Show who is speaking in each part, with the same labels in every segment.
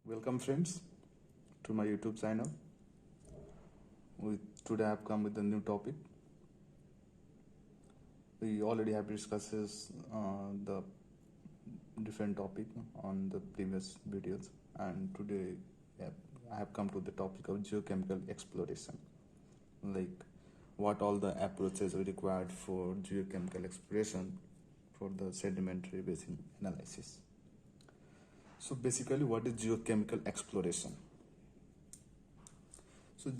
Speaker 1: Welcome friends to my YouTube channel. Today I have come with a new topic. We already have discussed the different topic on the previous videos, and today I have come to the topic of geochemical exploration. Like what all the approaches are required for geochemical exploration for the sedimentary basin analysis. So basically, what is geochemical exploration? So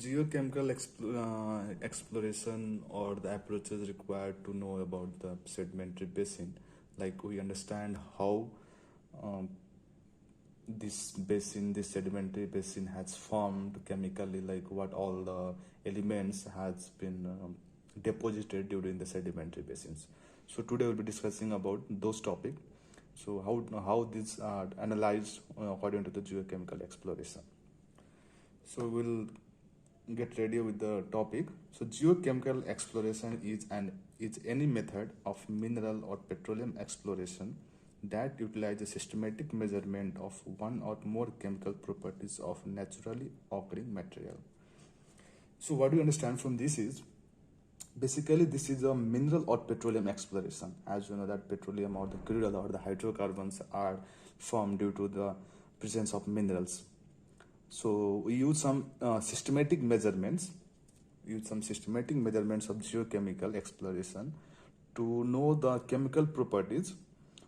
Speaker 1: exploration or the approaches required to know about the sedimentary basin, like we understand how um, this sedimentary basin has formed chemically, like what all the elements has been deposited during the sedimentary basins. So today we'll be discussing about those topics. So how these are analyzed according to the geochemical exploration. So we'll get ready with the topic. So geochemical exploration is any method of mineral or petroleum exploration that utilizes systematic measurement of one or more chemical properties of naturally occurring material. So what we understand from this is basically this is a mineral or petroleum exploration. As you know that petroleum or the crude oil or the hydrocarbons are formed due to the presence of minerals. So we use some systematic measurements of geochemical exploration to know the chemical properties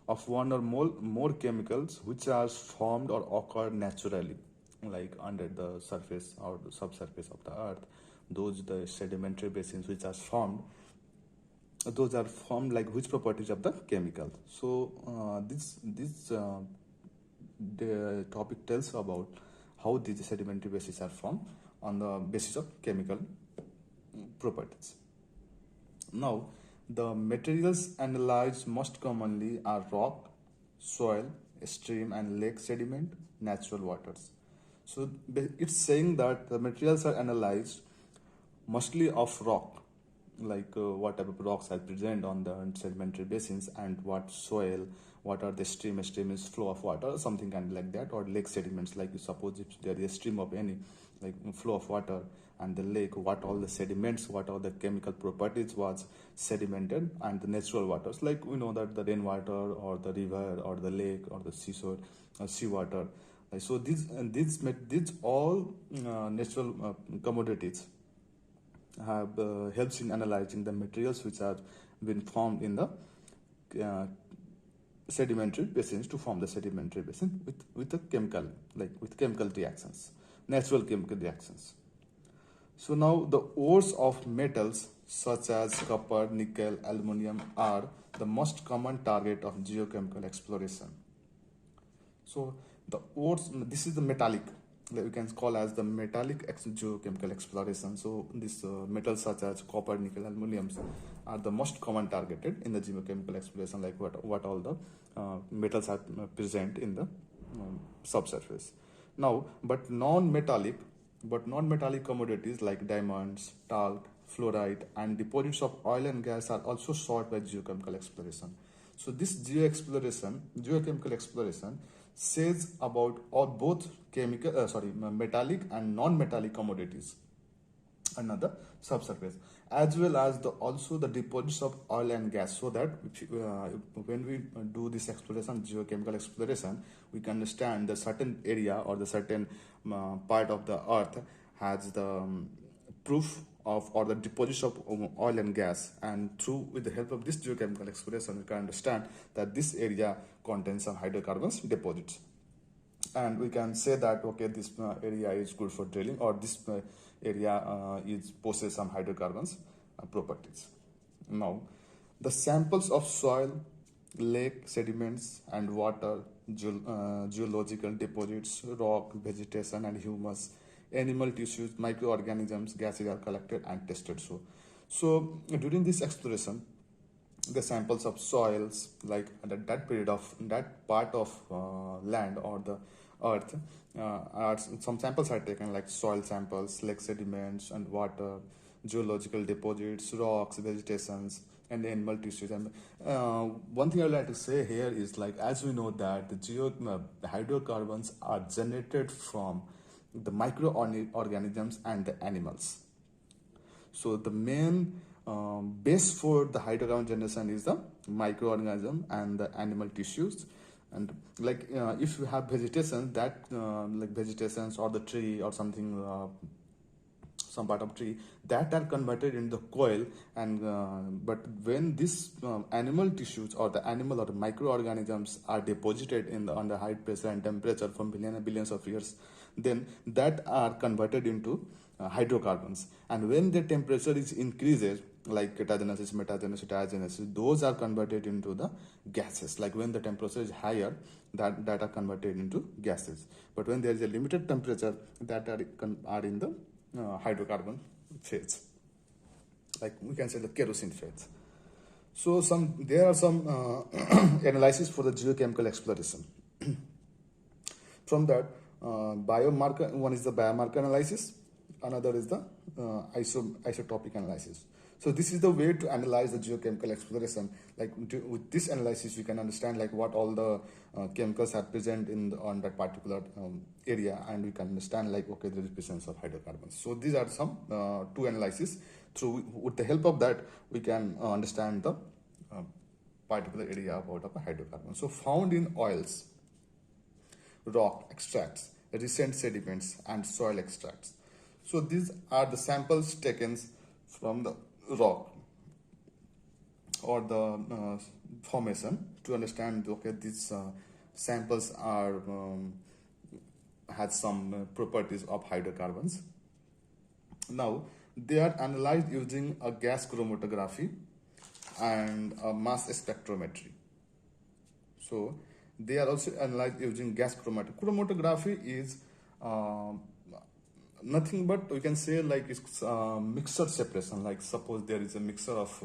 Speaker 1: of one or more chemicals which are formed or occur naturally, like under the surface or the subsurface of the earth. The sedimentary basins which are formed, those are formed like which properties of the chemical. So the topic tells about how these sedimentary basins are formed on the basis of chemical properties. Now, the materials analyzed most commonly are rock, soil, stream and lake sediment, natural waters. So it's saying that the materials are analyzed mostly of rock, like what type of rocks are present on the sedimentary basins, and what soil, what are the stream is flow of water, something kind of like that, or lake sediments, like you suppose if there is a stream of any like flow of water, and the lake, what all the sediments, what all the chemical properties was sedimented, and the natural waters, like we know that the rainwater or the river or the lake or the seashore seawater. So these all natural commodities have helps in analyzing the materials which are been formed in the uh, sedimentary basins to form the sedimentary basin with the chemical, like with chemical reactions, natural chemical reactions. So now the ores of metals such as copper, nickel, aluminum are the most common target of geochemical exploration. So the ores, this is the metallic, that we can call as the geochemical exploration. So these metals such as copper, nickel, aluminum are the most common targeted in the geochemical exploration, like what all the metals are present in the subsurface. Now, non-metallic commodities like diamonds, talc, fluorite, and deposits of oil and gas are also sought by geochemical exploration. So this geochemical exploration says about all both metallic and non-metallic commodities under the subsurface, as well as also the deposits of oil and gas, so that when we do this geochemical exploration, we can understand the certain area or the certain part of the earth has the proof of or the deposits of oil and gas, and with the help of this geochemical exploration we can understand that this area contains some hydrocarbons deposits, and we can say that okay, this area is good for drilling, or this area is possess some hydrocarbons properties. Now, the samples of soil, lake sediments and water, geological deposits, rock, vegetation and humus, animal tissues, microorganisms, gases are collected and tested. So during this exploration, the samples of soils, like that period of that part of land or the earth, some samples are taken, like soil samples, lake sediments and water, geological deposits, rocks, vegetations, and the animal tissues. And one thing I would like to say here is, like, as we know that the hydrocarbons are generated from the microorganisms and the animals. So the main base for the hydrocarbon generation is the microorganism and the animal tissues. And like if you have vegetation, that like vegetations or the tree or something, some part of tree, that are converted into the coil. And but when this animal tissues or the animal or the microorganisms are deposited in the under high pressure and temperature from billions and billions of years, then that are converted into hydrocarbons. And when the temperature is increases, like catagenesis, metagenesis, diagenesis, those are converted into the gases. Like when the temperature is higher, that are converted into gases. But when there is a limited temperature, that are in the hydrocarbon phase, like we can say the kerosene phase. So there are some analysis for the geochemical exploration. From that, biomarker, one is the biomarker analysis, another is the isotopic analysis. So this is the way to analyze the geochemical exploration. Like with this analysis, you can understand like what all the chemicals are present on that particular area, and we can understand like, okay, there is presence of hydrocarbons. So these are some two analysis. With the help of that, we can understand the particular area about a hydrocarbon. So found in oils, rock extracts, recent sediments, and soil extracts. So these are the samples taken from the rock or the formation to understand, okay, these samples are had some properties of hydrocarbons. Now they are analyzed using a gas chromatography and a mass spectrometry. So they are also analyzed using gas chromatography. Chromatography is nothing but, we can say, like it's mixture separation. Like suppose there is a mixture of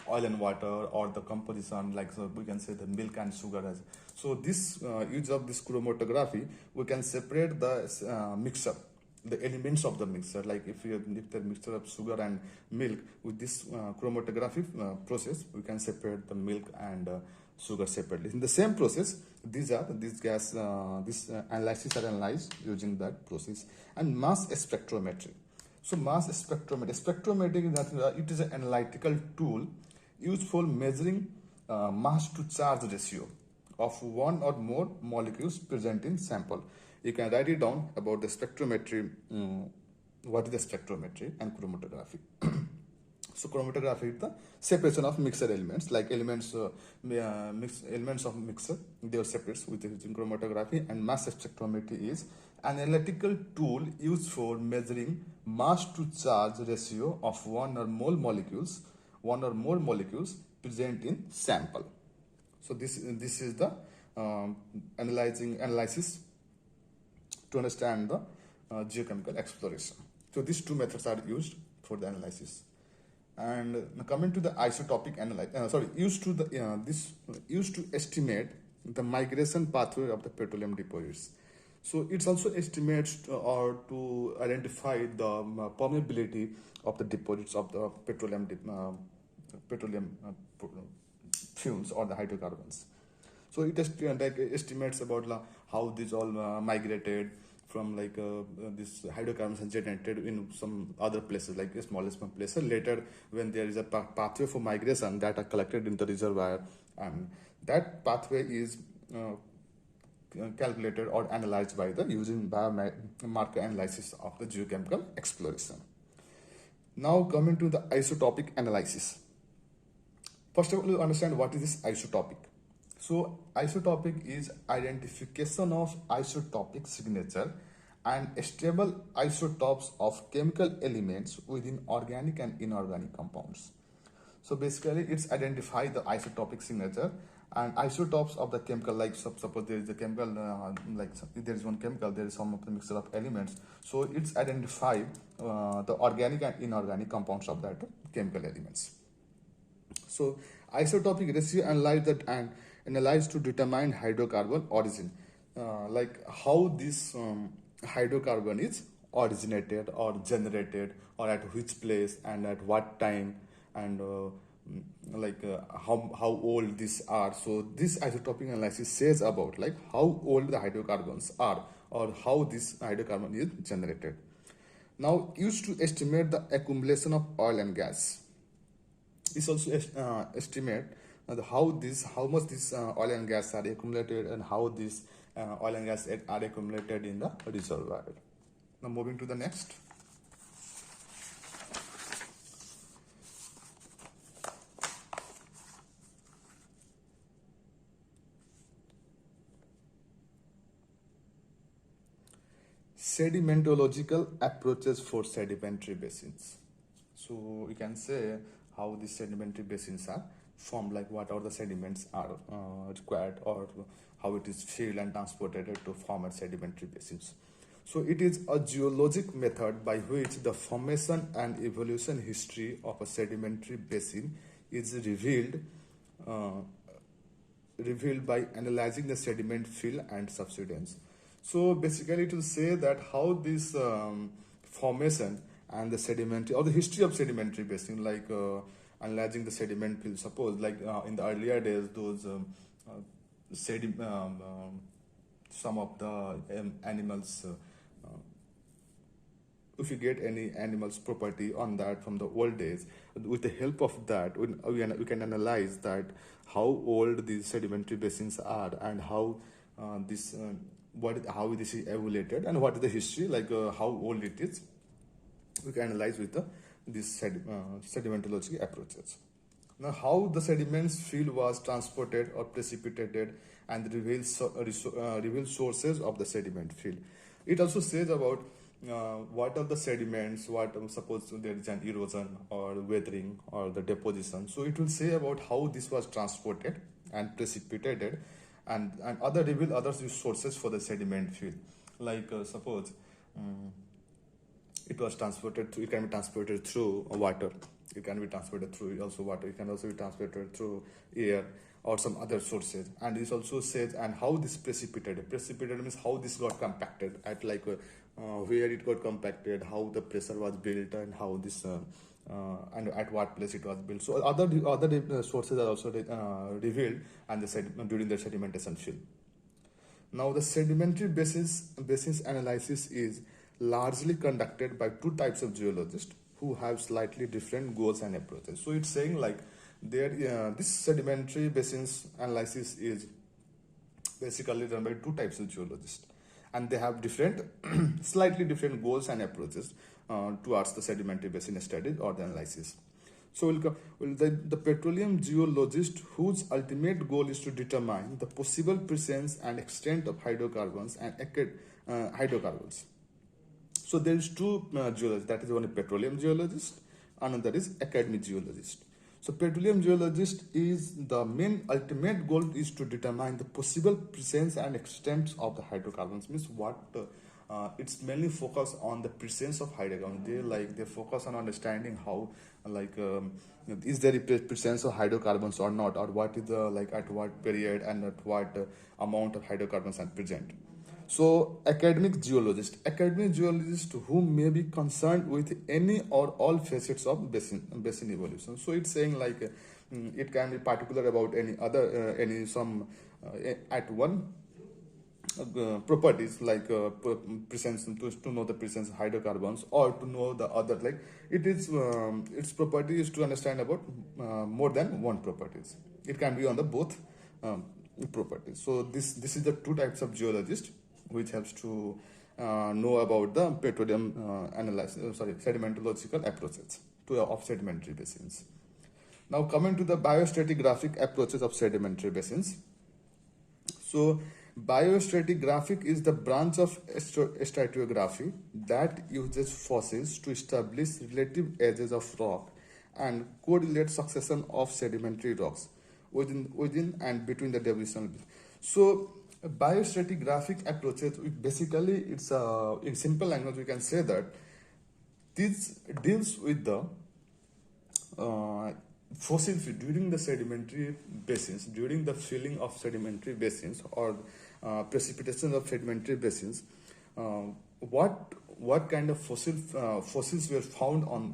Speaker 1: oil and water, or the composition, like, so we can say the milk and sugar. So this use of this chromatography, we can separate the mixture, the elements of the mixture. Like if the mixture of sugar and milk, with this chromatography process, we can separate the milk and sugar separately. In the same process, these analyses are analyzed using that process. And mass spectrometry. So mass spectrometry is nothing, it is an analytical tool used for measuring mass to charge ratio of one or more molecules present in sample. You can write it down about the spectrometry, what is the spectrometry and chromatography. So chromatography is the separation of mixer elements, like elements of mixer, they are separated with using chromatography. And mass spectrometry is an analytical tool used for measuring mass to charge ratio of one or more molecules present in sample. So this is the analysis to understand the geochemical exploration. So these two methods are used for the analysis. And coming to the isotopic analysis, used to estimate the migration pathway of the petroleum deposits. So it's also estimates or to identify the permeability of the deposits of the petroleum fumes or the hydrocarbons. So it estimates about how these all migrated from this hydrocarbons are generated in some other places, like a small places. Later, when there is a pathway for migration, that are collected in the reservoir, and that pathway is calculated or analyzed by the using biomarker analysis of the geochemical exploration. Now coming to the isotopic analysis. First of all, you understand what is this isotopic. So isotopic is identification of isotopic signature and stable isotopes of chemical elements within organic and inorganic compounds. So basically it's identify the isotopic signature and isotopes of the chemical, like suppose there is a chemical, there is one chemical, there is some of the mixture of elements. So it's identify the organic and inorganic compounds of that chemical elements. So isotopic ratio analyzed to determine hydrocarbon origin, like how this hydrocarbon is originated or generated, or at which place and at what time, and how old these are. So this isotopic analysis says about like how old the hydrocarbons are or how this hydrocarbon is generated. Now used to estimate the accumulation of oil and gas. This also estimate how much this oil and gas are accumulated and how this oil and gas are accumulated in the reservoir. Now moving to the next. Sedimentological approaches for sedimentary basins. So we can say how these sedimentary basins are formed, like what are the sediments are required, or how it is filled and transported to form a sedimentary basins. So it is a geologic method by which the formation and evolution history of a sedimentary basin is uh, revealed by analyzing the sediment fill and subsidence. So basically to say that how this formation and the sedimentary or the history of sedimentary basin, like analyzing the sediment fill. Suppose like in the earlier days, those some of the animals if you get any animal's property on that from the old days, with the help of that we can analyze that how old these sedimentary basins are and how this how this is evaluated and what is the history, like how old it is. We can analyze with these sedimentology approaches. Now, how the sediments field was transported or precipitated and reveal sources of the sediment field. It also says about what are the sediments, what suppose there is an erosion or weathering or the deposition. So it will say about how this was transported and precipitated and other reveal other sources for the sediment field. Like suppose it was transported through, it can be transported through water, it can be transported through also water, it can also be transported through air or some other sources. And this also says and how this precipitated means how this got compacted at like where it got compacted, how the pressure was built, and how this and at what place it was built. So other sources are also revealed and during the sedimentation field. Now the sedimentary basis analysis is largely conducted by two types of geologists who have slightly different goals and approaches. So it's saying like this sedimentary basins analysis is basically done by two types of geologists, and they have different slightly different goals and approaches towards the sedimentary basin study or the analysis. So the petroleum geologist whose ultimate goal is to determine the possible presence and extent of hydrocarbons and hydrocarbons. So there is two geologists, that is one is petroleum geologist, another is academic geologist. So petroleum geologist is the main ultimate goal is to determine the possible presence and extent of the hydrocarbons. Means what it's mainly focused on the presence of hydrocarbons. They focus on understanding how is there a presence of hydrocarbons or not, or what is the like at what period and at what amount of hydrocarbons are present. So academic geologist who may be concerned with any or all facets of basin evolution. So it's saying like it can be particular about any other at one properties like presence to know the presence of hydrocarbons, or to know the other, like it is its property is to understand about more than one properties. It can be on the both properties. So this is the two types of geologist which helps to know about the petroleum sedimentological approaches of sedimentary basins. Now coming to the biostratigraphic approaches of sedimentary basins. So biostratigraphic is the branch of stratigraphy that uses fossils to establish relative edges of rock and correlate succession of sedimentary rocks within and between the deposition. So biostratigraphic approaches, basically it's in simple language we can say that this deals with the fossil fuel during the sedimentary basins, during the filling of sedimentary basins or precipitation of sedimentary basins. What what kind of fossils were found on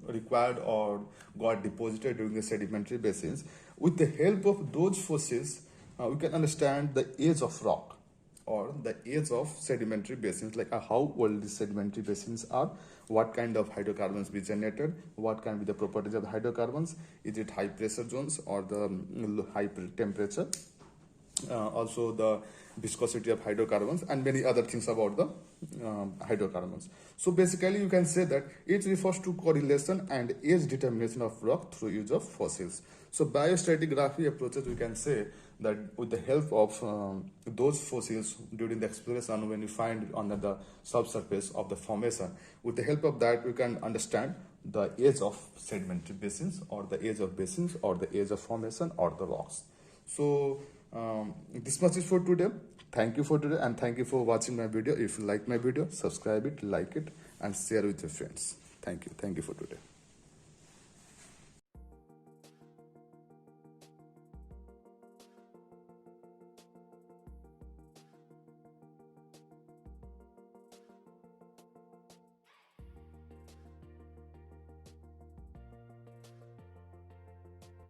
Speaker 1: required or got deposited during the sedimentary basins. With the help of those fossils, we can understand the age of rock or the age of sedimentary basins, like how old these sedimentary basins are, what kind of hydrocarbons be generated, what can be the properties of the hydrocarbons, is it high pressure zones or the high temperature, also the viscosity of hydrocarbons, and many other things about the hydrocarbons. So basically you can say that it refers to correlation and age determination of rock through use of fossils. So biostratigraphy approaches, we can say that with the help of those fossils during the exploration, when you find under the subsurface of the formation, with the help of that we can understand the age of sedimentary basins or the age of basins or the age of formation or the rocks. So this much is for today. Thank you for today, and thank you for watching my video. If you like my video, subscribe it, like it, and share with your friends. Thank you for today.